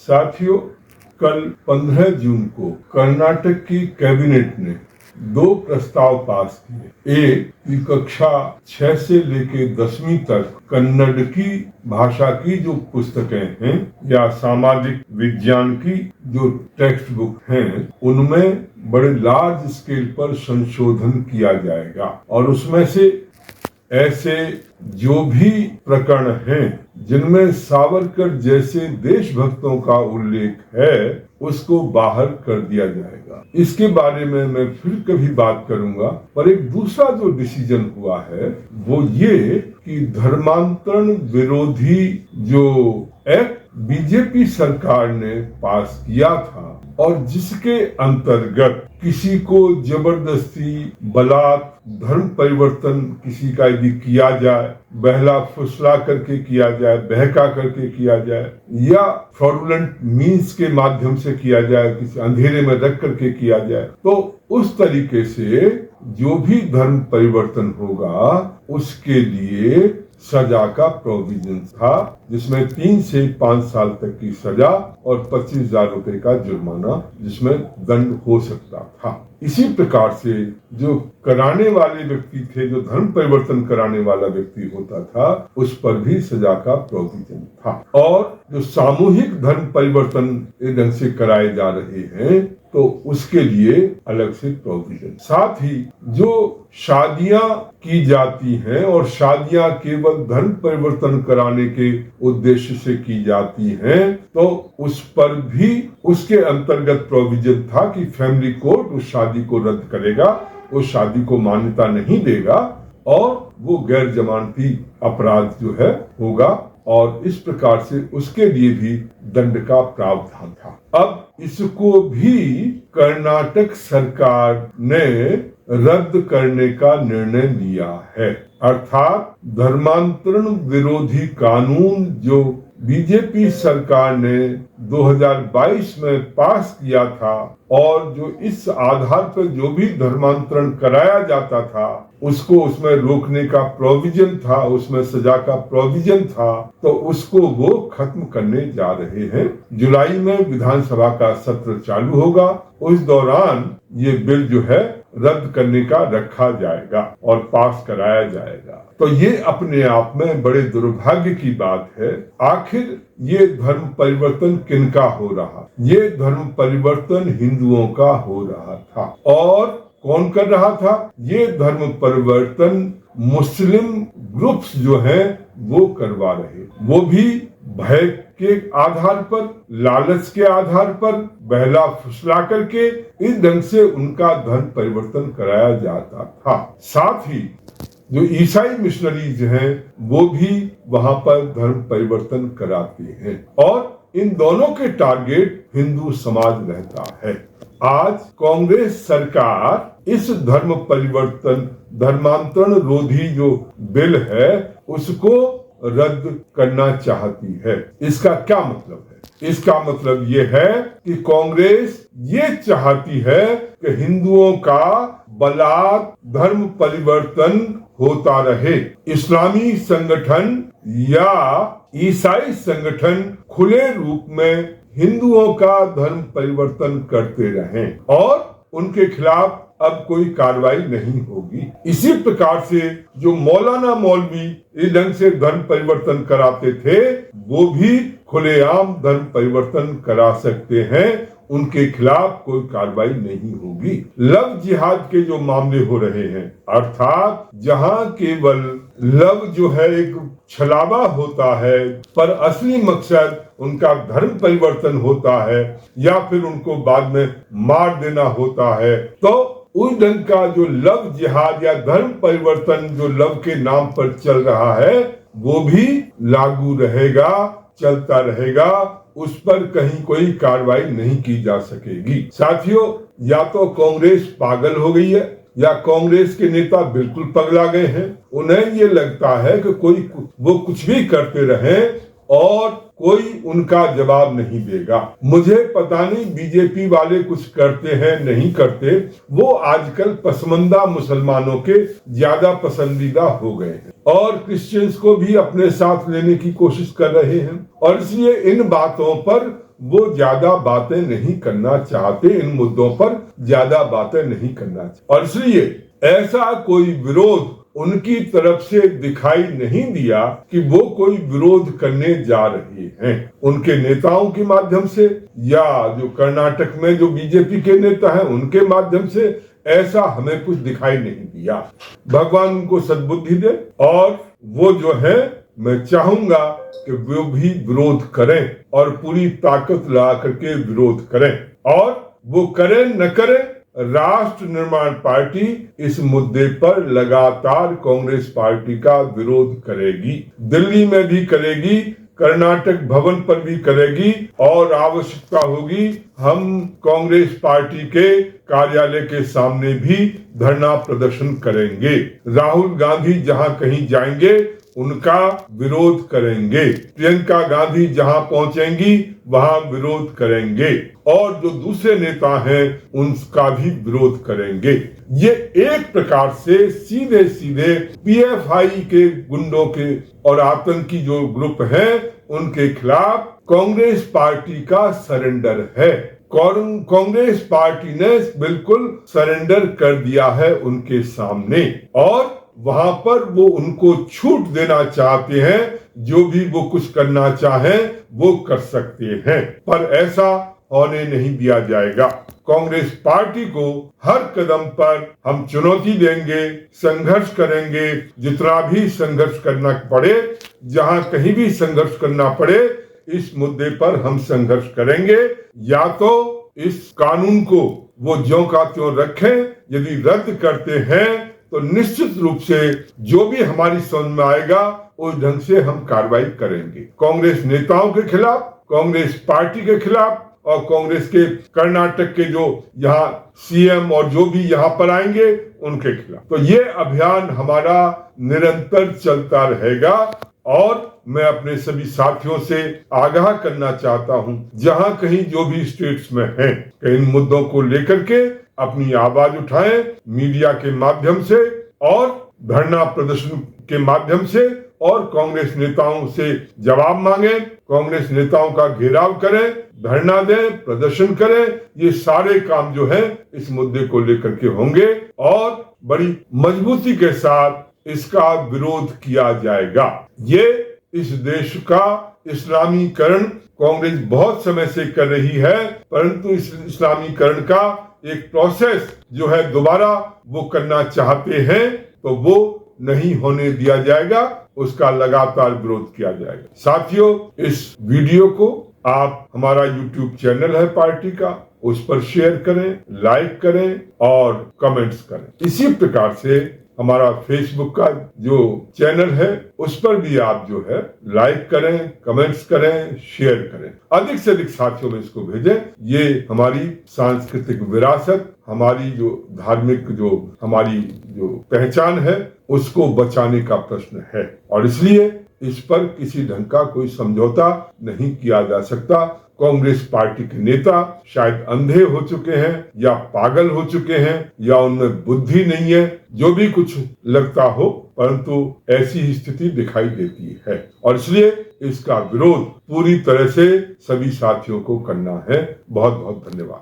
साथियों, कल 15 जून को कर्नाटक की कैबिनेट ने 2 प्रस्ताव पास किए। एक कि कक्षा 6 से लेकर 10वीं तक कन्नड़ की भाषा की जो पुस्तकें हैं या सामाजिक विज्ञान की जो टेक्स्ट बुक हैं, उनमें बड़े लार्ज स्केल पर संशोधन किया जाएगा और उसमें से ऐसे जो भी प्रकरण हैं जिनमें सावरकर जैसे देशभक्तों का उल्लेख है, उसको बाहर कर दिया जाएगा। इसके बारे में मैं फिर कभी बात करूंगा। पर एक दूसरा जो डिसीजन हुआ है वो ये कि धर्मांतरण विरोधी जो एक्ट बीजेपी सरकार ने पास किया था और जिसके अंतर्गत किसी को जबरदस्ती बलात् धर्म परिवर्तन किसी का यदि किया जाए, बहला फुसला करके किया जाए, बहका करके किया जाए या फ्रॉडुलेंट मीन्स के माध्यम से किया जाए, किसी अंधेरे में रख करके किया जाए, तो उस तरीके से जो भी धर्म परिवर्तन होगा उसके लिए सजा का प्रोविजन था, जिसमें 3 से 5 साल तक की सजा और 25,000 रुपए का जुर्माना जिसमें दंड हो सकता था। इसी प्रकार से जो कराने वाले व्यक्ति थे, जो धर्म परिवर्तन कराने वाला व्यक्ति होता था, उस पर भी सजा का प्रोविजन था। और जो सामूहिक धर्म परिवर्तन ढंग से कराए जा रहे हैं तो उसके लिए अलग से प्रोविजन। साथ ही जो शादियां की जाती हैं और शादियां केवल धर्म परिवर्तन कराने के उद्देश्य से की जाती हैं, तो उस पर भी उसके अंतर्गत प्रोविजन था कि फैमिली कोर्ट उस शादी को रद्द करेगा, उस शादी को मान्यता नहीं देगा और वो गैर जमानती अपराध जो है होगा और इस प्रकार से उसके लिए भी दंड का प्रावधान था। अब इसको भी कर्नाटक सरकार ने रद्द करने का निर्णय लिया है। अर्थात धर्मांतरण विरोधी कानून जो बीजेपी सरकार ने 2022 में पास किया था और जो इस आधार पर जो भी धर्मांतरण कराया जाता था उसको उसमें रोकने का प्रोविजन था, उसमें सजा का प्रोविजन था, तो उसको वो खत्म करने जा रहे हैं। जुलाई में विधानसभा का सत्र चालू होगा, उस दौरान ये बिल जो है रद्द करने का रखा जाएगा और पास कराया जाएगा। तो ये अपने आप में बड़े दुर्भाग्य की बात है। आखिर ये धर्म परिवर्तन किनका हो रहा? ये धर्म परिवर्तन हिंदुओं का हो रहा था। और कौन कर रहा था? ये धर्म परिवर्तन मुस्लिम ग्रुप्स जो हैं वो करवा रहे, वो भी भय के आधार पर, लालच के आधार पर, बहला फुसला करके इस ढंग से उनका धर्म परिवर्तन कराया जाता था। साथ ही जो ईसाई मिशनरीज हैं वो भी वहां पर धर्म परिवर्तन कराते हैं और इन दोनों के टारगेट हिंदू समाज रहता है। आज कांग्रेस सरकार इस धर्म परिवर्तन धर्मांतरण रोधी जो बिल है उसको रद्द करना चाहती है। इसका क्या मतलब है? इसका मतलब ये है कि कांग्रेस ये चाहती है कि हिंदुओं का बलात् धर्म परिवर्तन होता रहे। इस्लामी संगठन या ईसाई संगठन खुले रूप में हिंदुओं का धर्म परिवर्तन करते रहें और उनके खिलाफ अब कोई कार्रवाई नहीं होगी। इसी प्रकार से जो मौलाना मौलवी इस ढंग से धर्म परिवर्तन कराते थे वो भी खुलेआम धर्म परिवर्तन करा सकते हैं, उनके खिलाफ कोई कार्रवाई नहीं होगी। लव जिहाद के जो मामले हो रहे हैं, अर्थात जहां केवल लव जो है एक छलावा होता है पर असली मकसद उनका धर्म परिवर्तन होता है या फिर उनको बाद में मार देना होता है, तो उस ढंग का जो लव जिहाद या धर्म परिवर्तन जो लव के नाम पर चल रहा है वो भी लागू रहेगा, चलता रहेगा, उस पर कहीं कोई कार्रवाई नहीं की जा सकेगी। साथियों, या तो कांग्रेस पागल हो गई है या कांग्रेस के नेता बिल्कुल पगला गए हैं। उन्हें ये लगता है कि वो कुछ भी करते रहें और कोई उनका जवाब नहीं देगा। मुझे पता नहीं बीजेपी वाले कुछ करते हैं नहीं करते, वो आजकल पसमंदा मुसलमानों के ज्यादा पसंदीदा हो गए हैं और क्रिश्चियंस को भी अपने साथ लेने की कोशिश कर रहे हैं और इसलिए इन बातों पर वो ज्यादा बातें नहीं करना चाहते, इन मुद्दों पर ज्यादा बातें नहीं करना चाहते, और इसलिए ऐसा कोई विरोध उनकी तरफ से दिखाई नहीं दिया कि वो कोई विरोध करने जा रहे हैं। उनके नेताओं के माध्यम से या जो कर्नाटक में जो बीजेपी के नेता हैं उनके माध्यम से ऐसा हमें कुछ दिखाई नहीं दिया। भगवान उनको सद्बुद्धि दे, और वो जो है मैं चाहूंगा कि वो भी विरोध करें और पूरी ताकत लगा करके विरोध करें, और वो करें न करें, राष्ट्र निर्माण पार्टी इस मुद्दे पर लगातार कांग्रेस पार्टी का विरोध करेगी। दिल्ली में भी करेगी, कर्नाटक भवन पर भी करेगी, और आवश्यकता होगी हम कांग्रेस पार्टी के कार्यालय के सामने भी धरना प्रदर्शन करेंगे। राहुल गांधी जहां कहीं जाएंगे उनका विरोध करेंगे, प्रियंका गांधी जहां पहुंचेंगी वहां विरोध करेंगे, और जो दूसरे नेता हैं उनका भी विरोध करेंगे। ये एक प्रकार से सीधे सीधे पीएफआई के गुंडों के और आतंकी जो ग्रुप हैं उनके खिलाफ कांग्रेस पार्टी का सरेंडर है। कांग्रेस पार्टी ने बिल्कुल सरेंडर कर दिया है उनके सामने, और वहां पर वो उनको छूट देना चाहते हैं, जो भी वो कुछ करना चाहें वो कर सकते हैं, पर ऐसा होने नहीं दिया जाएगा। कांग्रेस पार्टी को हर कदम पर हम चुनौती देंगे, संघर्ष करेंगे, जितना भी संघर्ष करना पड़े, जहां कहीं भी संघर्ष करना पड़े, इस मुद्दे पर हम संघर्ष करेंगे। या तो इस कानून को वो ज्यों का त्यों रखें, यदि रद्द करते हैं तो निश्चित रूप से जो भी हमारी समझ में आएगा उस ढंग से हम कार्रवाई करेंगे, कांग्रेस नेताओं के खिलाफ, कांग्रेस पार्टी के खिलाफ, और कांग्रेस के कर्नाटक के जो यहाँ सीएम और जो भी यहाँ पर आएंगे उनके खिलाफ। तो ये अभियान हमारा निरंतर चलता रहेगा, और मैं अपने सभी साथियों से आगाह करना चाहता हूं, जहां कहीं जो भी स्टेट्स में हैं, कि इन मुद्दों को लेकर के अपनी आवाज उठाएं, मीडिया के माध्यम से और धरना प्रदर्शन के माध्यम से, और कांग्रेस नेताओं से जवाब मांगे, कांग्रेस नेताओं का घेराव करें, धरना दें, प्रदर्शन करें। ये सारे काम जो है इस मुद्दे को लेकर के होंगे, और बड़ी मजबूती के साथ इसका विरोध किया जाएगा। ये इस देश का इस्लामीकरण कांग्रेस बहुत समय से कर रही है, परंतु इस इस्लामीकरण का एक प्रोसेस जो है दोबारा वो करना चाहते हैं, तो वो नहीं होने दिया जाएगा, उसका लगातार विरोध किया जाएगा। साथियों, इस वीडियो को आप, हमारा YouTube चैनल है पार्टी का, उस पर शेयर करें, लाइक करें और कमेंट्स करें। इसी प्रकार से हमारा फेसबुक का जो चैनल है उस पर भी आप जो है लाइक करें, कमेंट्स करें, शेयर करें, अधिक से अधिक साथियों में इसको भेजें। ये हमारी सांस्कृतिक विरासत, हमारी जो धार्मिक जो हमारी जो पहचान है उसको बचाने का प्रश्न है, और इसलिए इस पर किसी ढंग का कोई समझौता नहीं किया जा सकता। कांग्रेस पार्टी के नेता शायद अंधे हो चुके हैं या पागल हो चुके हैं या उनमें बुद्धि नहीं है, जो भी कुछ लगता हो, परंतु ऐसी ही स्थिति दिखाई देती है, और इसलिए इसका विरोध पूरी तरह से सभी साथियों को करना है। बहुत बहुत धन्यवाद।